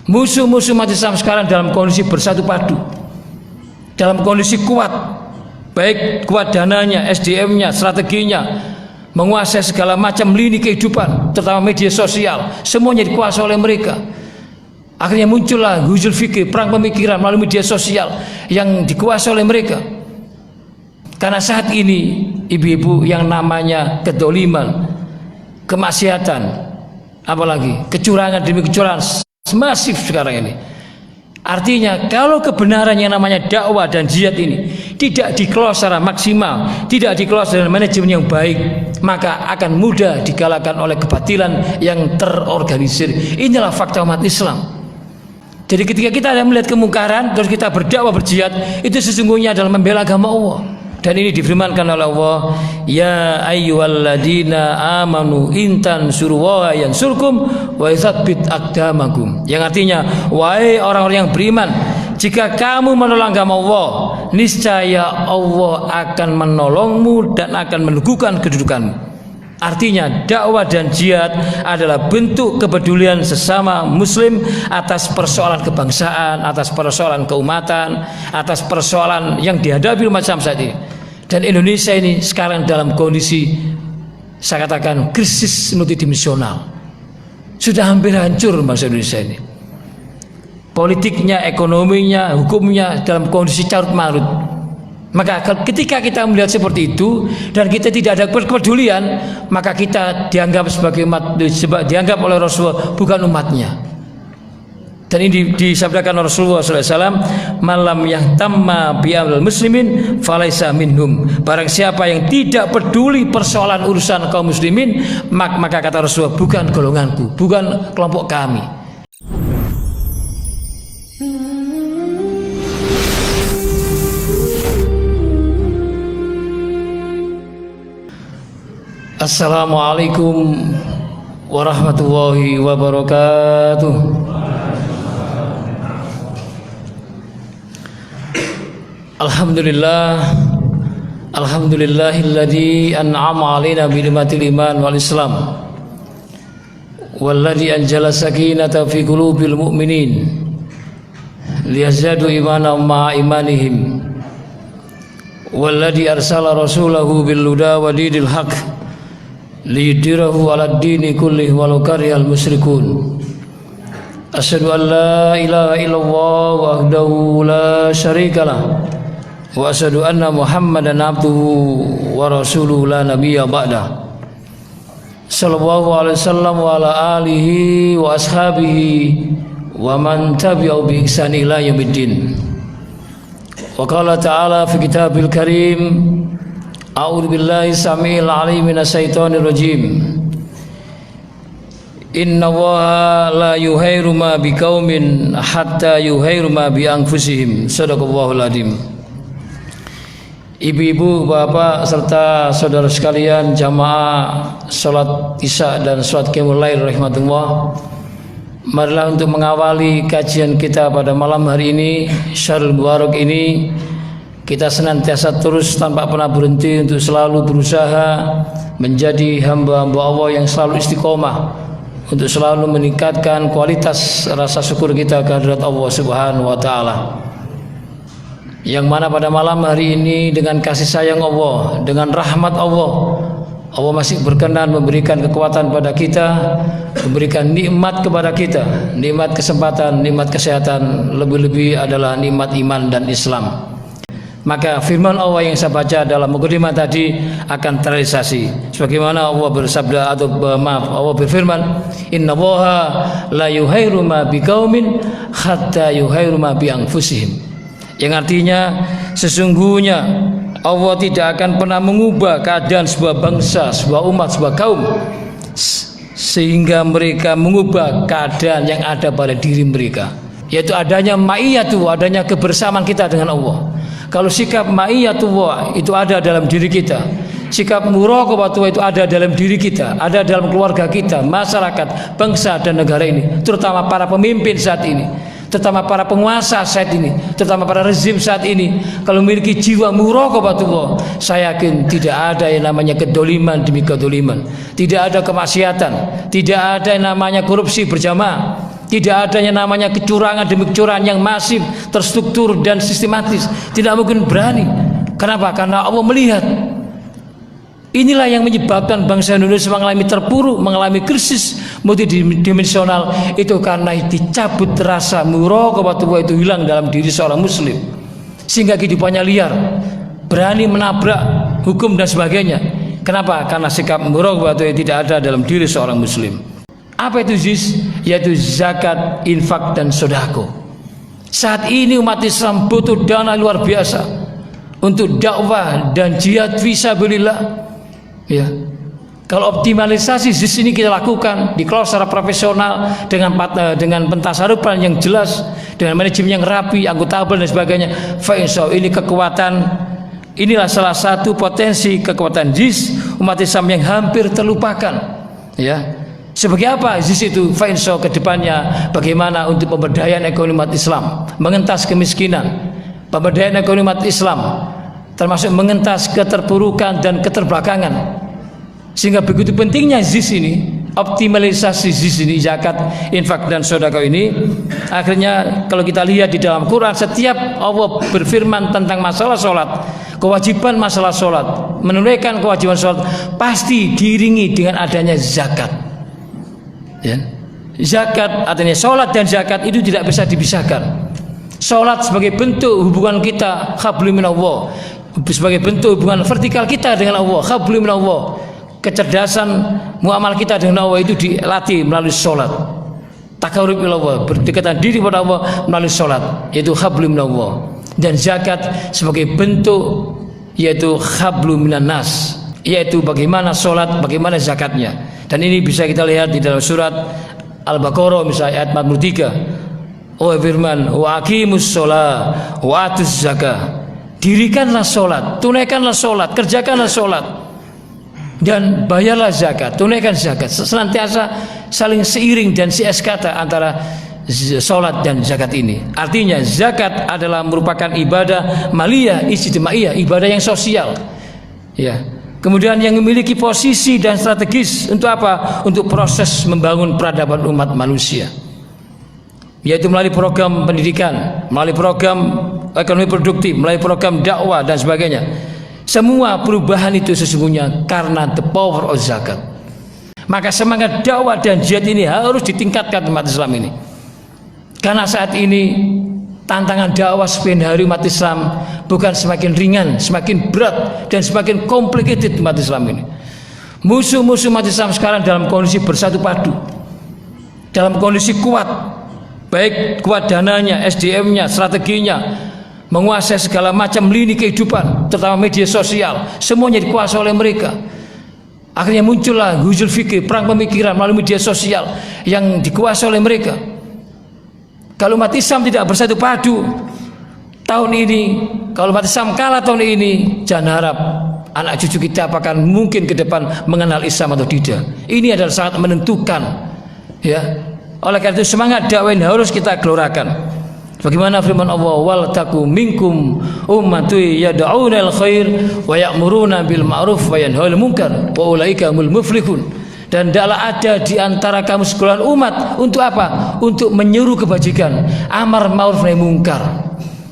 Musuh-musuh umat Islam sekarang dalam kondisi bersatu padu, dalam kondisi kuat, baik kuat dananya, SDM-nya, strateginya, menguasai segala macam lini kehidupan, terutama media sosial, semuanya dikuasai oleh mereka. Akhirnya muncullah ghuzul fikir, perang pemikiran melalui media sosial yang dikuasai oleh mereka. Karena saat ini ibu-ibu yang namanya kedoliman, kemaksiatan, apalagi kecurangan demi kecurangan masif sekarang ini. Artinya kalau kebenaran yang namanya dakwah dan jihad ini tidak dikelola secara maksimal, tidak dikelola dengan manajemen yang baik, maka akan mudah dikalahkan oleh kebatilan yang terorganisir. Inilah fakta umat Islam. Jadi ketika kita ada melihat kemungkaran terus kita berdakwah berjihad, itu sesungguhnya adalah membela agama Allah. Dan ini difirmankan oleh Allah, ya ayyuhalladzina amanu intan surwa yansurkum wa yutsabbit aqdamakum. Yang artinya, wahai orang-orang yang beriman, jika kamu menolong agama Allah, niscaya Allah akan menolongmu dan akan meneguhkan kedudukanmu. Artinya dakwah dan jihad adalah bentuk kepedulian sesama muslim atas persoalan kebangsaan, atas persoalan keumatan, atas persoalan yang dihadapi umat Islam saat ini. Dan Indonesia ini sekarang dalam kondisi, saya katakan, krisis multidimensional. Sudah hampir hancur bangsa Indonesia ini. Politiknya, ekonominya, hukumnya dalam kondisi carut marut. Maka ketika kita melihat seperti itu dan kita tidak ada kepedulian, maka kita dianggap sebagai umat, dianggap oleh Rasulullah bukan umatnya. Dan ini disabdakan Rasulullah SAW, malam yahtamma bi'amril muslimin falaisa minhum. Barang siapa yang tidak peduli persoalan urusan kaum muslimin, maka kata Rasulullah, bukan golonganku, bukan kelompok kami. Assalamualaikum warahmatullahi wabarakatuh. Alhamdulillahilladzi an'ama 'alaina bi ni'matil iman wal islam walladzi anzala sakinata fi qulubil mu'minin liyazdadu imanan ma'a imanihim walladzi arsala rasulahu bil huda wa dinil haqq liyudhhirahu 'alad dini kullih walau karihal musyrikun. Asyhadu an la ilaha illallah wahdahu la syarikalah wa asyhadu anna Muhammadan abduhu wa rasuluhu la nabiyya ba'da. Sallallahu alaihi wasallam wa ala alihi wa ashabihi wa man tabi'ahu bi ihsan ila yaumiddin. Wa qala ta'ala fi kitabil karim, a'udzu billahi samiil 'aliim minasy syaithaanir rajiim. Inna Allaha la yughayyiru ma biqaumin hatta yughayyiru ma bi anfusihim. Shadaqallahul adzim. Ibu-ibu, bapak serta saudara sekalian jamaah salat Isya dan salat Qiyamul Lail rahimatullah. Marilah untuk mengawali kajian kita pada malam hari ini, Syahrul Mubarak ini, kita senantiasa terus tanpa pernah berhenti untuk selalu berusaha menjadi hamba-hamba Allah yang selalu istiqomah, untuk selalu meningkatkan kualitas rasa syukur kita kehadirat Allah Subhanahu wa taala. Yang mana pada malam hari ini dengan kasih sayang Allah, dengan rahmat Allah, Allah masih berkenan memberikan kekuatan pada kita, memberikan nikmat kepada kita, nikmat kesempatan, nikmat kesehatan, lebih-lebih adalah nikmat iman dan Islam. Maka firman Allah yang saya baca dalam mukadimah tadi akan terrealisasi. Sebagaimana Allah bersabda Allah berfirman, innallaha la yughayyiru ma biqaumin hatta yughayyiru ma bi anfusihim. Yang artinya sesungguhnya Allah tidak akan pernah mengubah keadaan sebuah bangsa, sebuah umat, sebuah kaum sehingga mereka mengubah keadaan yang ada pada diri mereka, yaitu adanya ma'iyatu, adanya kebersamaan kita dengan Allah. Kalau sikap ma'iyatullah itu ada dalam diri kita, sikap muraqabatullah itu ada dalam diri kita, ada dalam keluarga kita, masyarakat, bangsa dan negara ini, terutama para pemimpin saat ini, terutama para penguasa saat ini, terutama para rezim saat ini, kalau memiliki jiwa muraqabatullah, saya yakin tidak ada yang namanya kedoliman demi kedoliman, tidak ada kemaksiatan, tidak ada yang namanya korupsi berjamaah, Tidak adanya namanya kecurangan demi kecurangan yang masif, terstruktur dan sistematis. Tidak mungkin berani. Kenapa? Karena Allah melihat. Inilah yang menyebabkan bangsa Indonesia mengalami terpuruk, mengalami krisis multidimensional. Itu karena dicabut rasa muraqabatullah, itu hilang dalam diri seorang muslim, sehingga kehidupannya liar, berani menabrak hukum dan sebagainya. Kenapa? Karena sikap muraqabatullah tidak ada dalam diri seorang muslim. Apa itu ZIS? Yaitu zakat, infak, dan sodako. Saat ini umat Islam butuh dana luar biasa untuk dakwah dan jihad fisabilillah. Ya, kalau optimalisasi ZIS ini kita lakukan, dikelola secara profesional dengan pentasarupan yang jelas, dengan manajemen yang rapi, akuntabel dan sebagainya. Insya Allah ini kekuatan, inilah salah satu potensi kekuatan ZIS umat Islam yang hampir terlupakan. Ya, sebagai apa ZIS itu? Insya Allah kedepannya bagaimana untuk pemberdayaan ekonomi umat Islam, mengentas kemiskinan, pemberdayaan ekonomi umat Islam, termasuk mengentas keterpurukan dan keterbelakangan. Sehingga begitu pentingnya ZIS ini, optimalisasi ZIS ini, zakat, infak, dan sodako ini. Akhirnya kalau kita lihat di dalam Quran, setiap Allah berfirman tentang masalah sholat, kewajiban masalah sholat, menunaikan kewajiban sholat, pasti diiringi dengan adanya zakat. Ya. Zakat artinya sholat dan zakat itu tidak bisa dipisahkan. Sholat sebagai bentuk hubungan kita hablum minallah, sebagai bentuk hubungan vertikal kita dengan Allah, hablum minallah. Kecerdasan muamal kita dengan Allah itu dilatih melalui sholat. Taqarrub ilallah, berdekatan diri kepada Allah melalui sholat, yaitu hablum minallah. Dan zakat sebagai bentuk, yaitu hablum minan nas, yaitu bagaimana sholat, bagaimana zakatnya. Dan ini bisa kita lihat di dalam surat Al-Baqarah misalnya ayat 43. Oh firman, wa aqimus sholat wa atuz zakah. Dirikanlah sholat, tunaikanlah sholat, kerjakanlah sholat, dan bayarlah zakat, tunaikan zakat. Senantiasa saling seiring dan sieskata antara sholat dan zakat ini. Artinya zakat adalah merupakan ibadah maliyah ijtimaiyah, ibadah yang sosial. Ya. Kemudian yang memiliki posisi dan strategis untuk apa? Untuk proses membangun peradaban umat manusia, yaitu melalui program pendidikan, melalui program ekonomi produktif, melalui program dakwah dan sebagainya. Semua perubahan itu sesungguhnya karena the power of zakat. Maka semangat dakwah dan jihad ini harus ditingkatkan umat Islam ini. Karena saat ini tantangan dakwah sekian hari umat Islam bukan semakin ringan, semakin berat dan semakin complicated umat Islam ini. Musuh-musuh umat Islam sekarang dalam kondisi bersatu padu, dalam kondisi kuat, baik kuat dananya, SDM-nya, strateginya, menguasai segala macam lini kehidupan, terutama media sosial, semuanya dikuasai oleh mereka. Akhirnya muncullah huzul fikir, perang pemikiran melalui media sosial yang dikuasai oleh mereka. Kalau umat Islam tidak bersatu padu tahun ini, kalau umat Islam kalah tahun ini, jangan harap anak cucu kita apakah mungkin ke depan mengenal Islam atau tidak. Ini adalah sangat menentukan. Ya, oleh karena itu semangat dakwah ini harus kita gelorakan. Bagaimana firman Allah, wal takum minkum ummatu yad'una al khair wa ya'muruna bil ma'ruf wa yanhauna 'anil munkar wa ulaika humul muflihun. Dan tidaklah ada di antara kamu segolongan umat untuk apa? Untuk menyeru kebajikan, amar ma'ruf nahi munkar.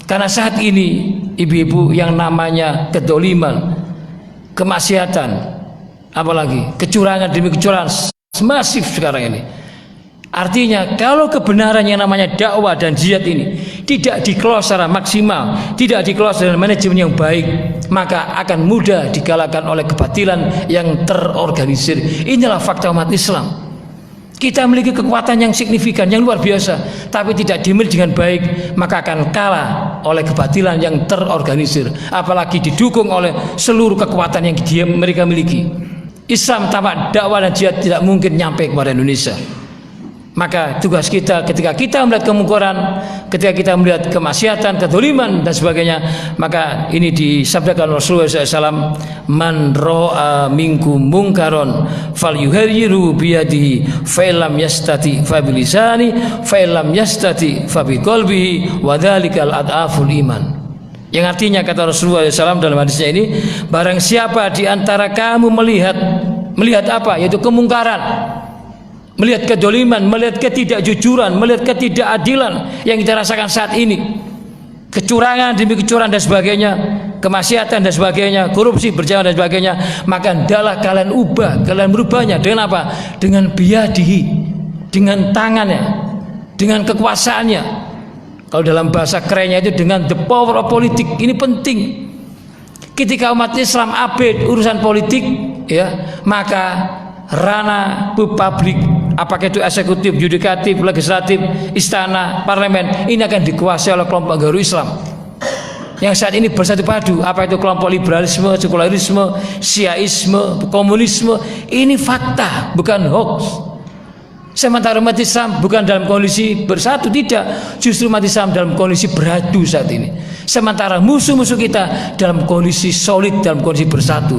Karena saat ini ibu-ibu yang namanya kedoliman, kemaksiatan, apalagi kecurangan demi kecurangan masif sekarang ini. Artinya kalau kebenaran yang namanya dakwah dan jihad ini tidak dikelola secara maksimal, tidak dikelola dengan manajemen yang baik, maka akan mudah dikalahkan oleh kebatilan yang terorganisir. Inilah fakta umat Islam. Kita memiliki kekuatan yang signifikan, yang luar biasa, tapi tidak dimiliki dengan baik, maka akan kalah oleh kebatilan yang terorganisir, apalagi didukung oleh seluruh kekuatan yang mereka miliki. Islam tanpa dakwah dan jihad tidak mungkin nyampe kepada Indonesia. Maka tugas kita ketika kita melihat kemungkaran, ketika kita melihat kemaksiatan, kedzaliman dan sebagainya, maka ini disabdakan Rasulullah SAW, man ro'a minkum mungkaron falyughayyirhu biyadihi fa illam yastati fa bilisani fa illam yastati fa biqalbihi wa dzalikal adaful iman. Yang artinya kata Rasulullah SAW dalam hadisnya ini, barang siapa di antara kamu melihat apa? Yaitu kemungkaran, melihat kedoliman, melihat ketidakjujuran, melihat ketidakadilan yang kita rasakan saat ini, kecurangan demi kecurangan dan sebagainya, kemaksiatan dan sebagainya, korupsi berjalan dan sebagainya, maka hendaklah kalian ubah, kalian merubahnya dengan apa? Dengan biyadihi, dengan tangannya, dengan kekuasaannya. Kalau dalam bahasa kerennya itu dengan the power of politik. Ini penting. Ketika umat Islam abid urusan politik, ya, maka ranah publik, apakah itu eksekutif, yudikatif, legislatif, istana, parlemen, ini akan dikuasai oleh kelompok garu Islam yang saat ini bersatu padu. Apa itu kelompok liberalisme, sekularisme, syiaisme, komunisme. Ini fakta, bukan hoax. Sementara umat Islam bukan dalam kondisi bersatu, tidak, justru umat Islam dalam kondisi beradu saat ini. Sementara musuh-musuh kita dalam kondisi solid, dalam kondisi bersatu.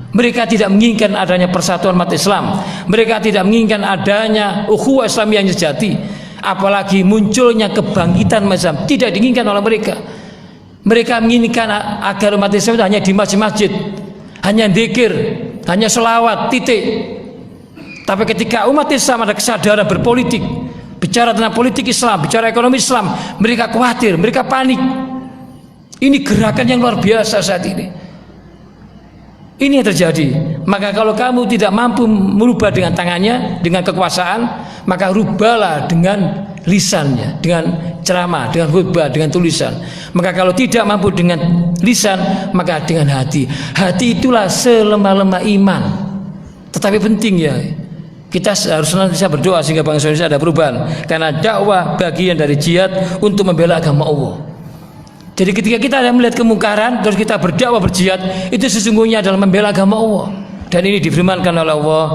Mereka tidak menginginkan adanya persatuan umat Islam. Mereka tidak menginginkan adanya ukhuwah Islam yang sejati. Apalagi munculnya kebangkitan umat Islam, tidak diinginkan oleh mereka. Mereka menginginkan agar umat Islam itu hanya di masjid-masjid, hanya dzikir, hanya selawat, titik. Tapi ketika umat Islam ada kesadaran berpolitik, bicara tentang politik Islam, bicara ekonomi Islam, mereka khawatir, mereka panik. Ini gerakan yang luar biasa saat ini. Ini yang terjadi. Maka kalau kamu tidak mampu merubah dengan tangannya, dengan kekuasaan, maka rubahlah dengan lisannya, dengan ceramah, dengan khutbah, dengan tulisan. Maka kalau tidak mampu dengan lisan, maka dengan hati. Hati itulah selemah-lemah iman. Tetapi penting ya, kita harus senantiasa berdoa sehingga bangsa Indonesia ada perubahan. Karena dakwah bagian dari jihad untuk membela agama Allah. Jadi ketika kita ada melihat kemungkaran, terus kita berdakwah berjihad, itu sesungguhnya adalah membela agama Allah. Dan ini difirmankan oleh Allah,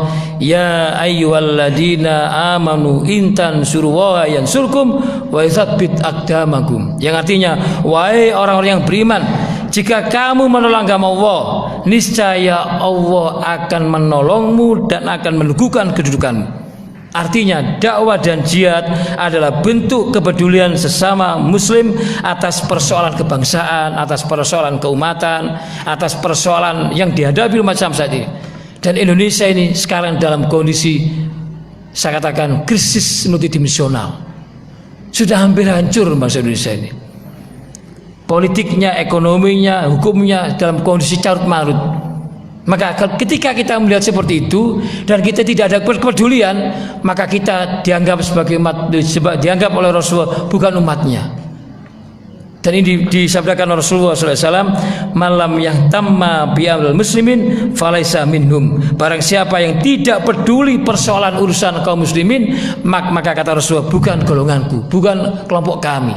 ya ayyuhalladzina amanu intan surwa yansurkum wa yutsabbit aqdamakum. Yang artinya, wahai orang-orang yang beriman, jika kamu menolong agama Allah, niscaya Allah akan menolongmu dan akan meneguhkan kedudukanmu. Artinya dakwah dan jihad adalah bentuk kepedulian sesama muslim atas persoalan kebangsaan, atas persoalan keumatan, atas persoalan yang dihadapi umat Islam saat ini. Dan Indonesia ini sekarang dalam kondisi, saya katakan, krisis multidimensional. Sudah hampir hancur bangsa Indonesia ini. Politiknya, ekonominya, hukumnya dalam kondisi carut marut. Maka ketika kita melihat seperti itu dan kita tidak ada kepedulian, maka kita dianggap sebagai umat, dianggap oleh Rasulullah bukan umatnya. Dan ini disabdakan Rasulullah SAW, malam yang tamma bi'amil muslimin falaisa minhum. Barang siapa yang tidak peduli persoalan urusan kaum muslimin, maka kata Rasulullah, bukan golonganku, bukan kelompok kami.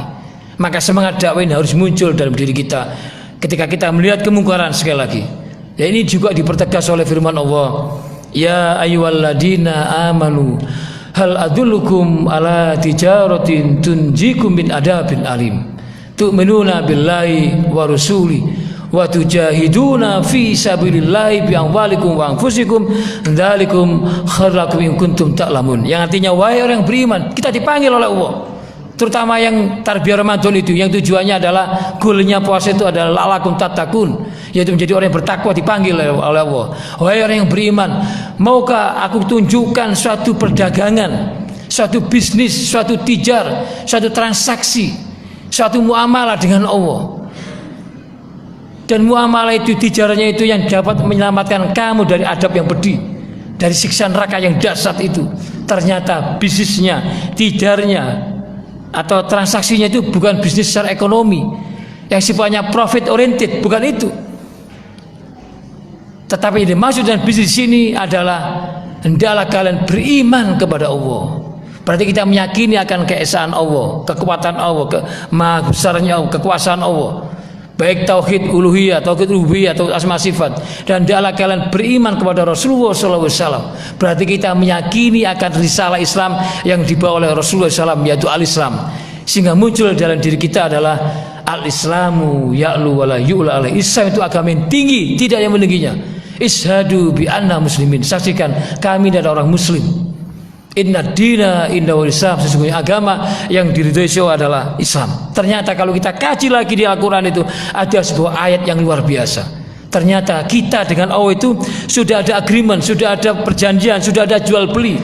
Maka semangat dakwah ini harus muncul dalam diri kita ketika kita melihat kemungkaran. Sekali lagi, ya, ini juga dipertegas oleh firman Allah, ya ayyuhalladzina amanu hal adullukum ala tijaratin tunjikum min adabin alim tu'minuna billahi wa rasuli wa tujahiduna fi sabilillahi bi amwalikum wa anfusikum dzalikum khairakum in kuntum ta'lamun. Yang artinya, wahai orang beriman, kita dipanggil oleh Allah, terutama yang tarbiyah Ramadan itu, yang tujuannya adalah, goalnya puasa itu adalah la'allakum tattaqun, yaitu menjadi orang yang bertakwa, dipanggil oleh Allah. Wahai orang yang beriman, maukah aku tunjukkan suatu perdagangan, suatu bisnis, suatu tijar, suatu transaksi, suatu muamalah dengan Allah. Dan muamalah itu, tijarnya itu yang dapat menyelamatkan kamu dari adab yang pedih, dari siksa neraka yang dahsyat itu. Ternyata bisnisnya, tijarnya, atau transaksinya itu bukan bisnis secara ekonomi yang sifatnya profit oriented, bukan itu. Tetapi yang dimaksud dengan bisnis ini adalah hendaklah kalian beriman kepada Allah. Berarti kita meyakini akan keesaan Allah, kekuatan Allah, maha besarnya Allah, kekuasaan Allah, baik tauhid uluhiyah, tauhid rububiyah, atau asma sifat. Dan hendaklah kalian beriman kepada Rasulullah SAW. Berarti kita meyakini akan risalah Islam yang dibawa oleh Rasulullah SAW, yaitu al-Islam. Sehingga muncul dalam diri kita adalah al-Islamu ya'lu wala yu'la alaih. Islam itu agama yang tinggi, tidak yang meningginya. Ishadu bi anna muslimin, saksikan kami adalah orang muslim. Inna dina inda wal Islam, sesungguhnya agama yang diridhoi adalah Islam. Ternyata kalau kita kaji lagi di Al-Quran itu ada sebuah ayat yang luar biasa. Ternyata kita dengan Allah itu sudah ada agreement, sudah ada perjanjian, sudah ada jual beli.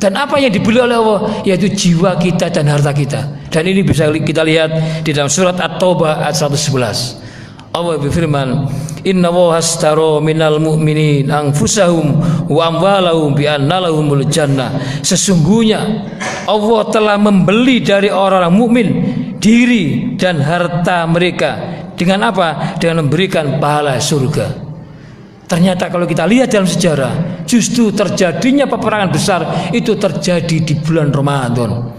Dan apa yang dibeli oleh Allah yaitu jiwa kita dan harta kita. Dan ini bisa kita lihat di dalam surat At-Taubah ayat 111. Allah berfirman, "Inna Allaha ashtara minal mu'minin anfusahum wa amwalahum bi anna lahumul jannah." Sesungguhnya Allah telah membeli dari orang-orang mukmin diri dan harta mereka dengan apa? Dengan memberikan pahala surga. Ternyata kalau kita lihat dalam sejarah, justru terjadinya peperangan besar itu terjadi di bulan Ramadan.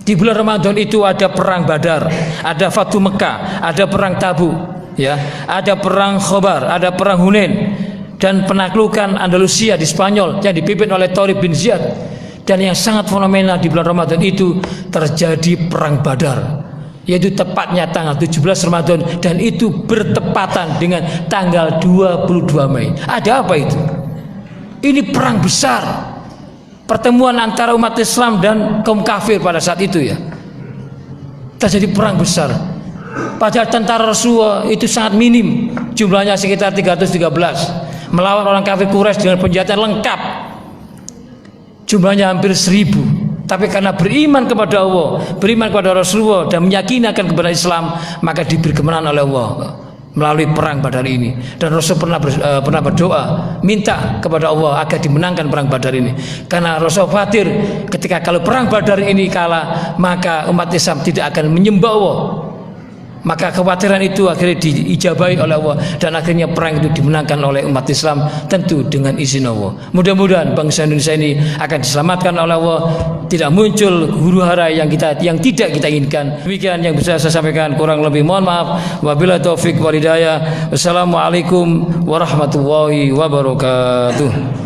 Di bulan Ramadan itu ada perang Badar, ada Fathu Mekah, ada perang Tabuk, ya, ada perang Khobar, ada perang Hunain, dan penaklukan Andalusia di Spanyol yang dipimpin oleh Tariq bin Ziyad. Dan yang sangat fenomenal di bulan Ramadan itu terjadi perang Badar, yaitu tepatnya tanggal 17 Ramadan, dan itu bertepatan dengan tanggal 22 Mei. Ada apa itu? Ini perang besar, pertemuan antara umat Islam dan kaum kafir pada saat itu, ya. Terjadi perang besar. Padahal tentara Rasulullah itu sangat minim, jumlahnya sekitar 313, melawan orang kafir Quraisy dengan senjata lengkap, jumlahnya hampir 1000. Tapi karena beriman kepada Allah, beriman kepada Rasulullah, dan meyakini akan kepada Islam, maka diberi kemenangan oleh Allah melalui perang Badar ini. Dan Rasul pernah berdoa minta kepada Allah agar dimenangkan perang Badar ini, karena Rasul khawatir ketika kalau perang Badar ini kalah, maka umat Islam tidak akan menyembah Allah. Maka kekhawatiran itu akhirnya diijabahi oleh Allah, dan akhirnya perang itu dimenangkan oleh umat Islam, tentu dengan izin Allah. Mudah-mudahan bangsa Indonesia ini akan diselamatkan oleh Allah, tidak muncul huru hara yang tidak kita inginkan. Demikian yang bisa saya sampaikan, kurang lebih mohon maaf. Wabillahi taufik wal hidayah. Wassalamualaikum warahmatullahi wabarakatuh.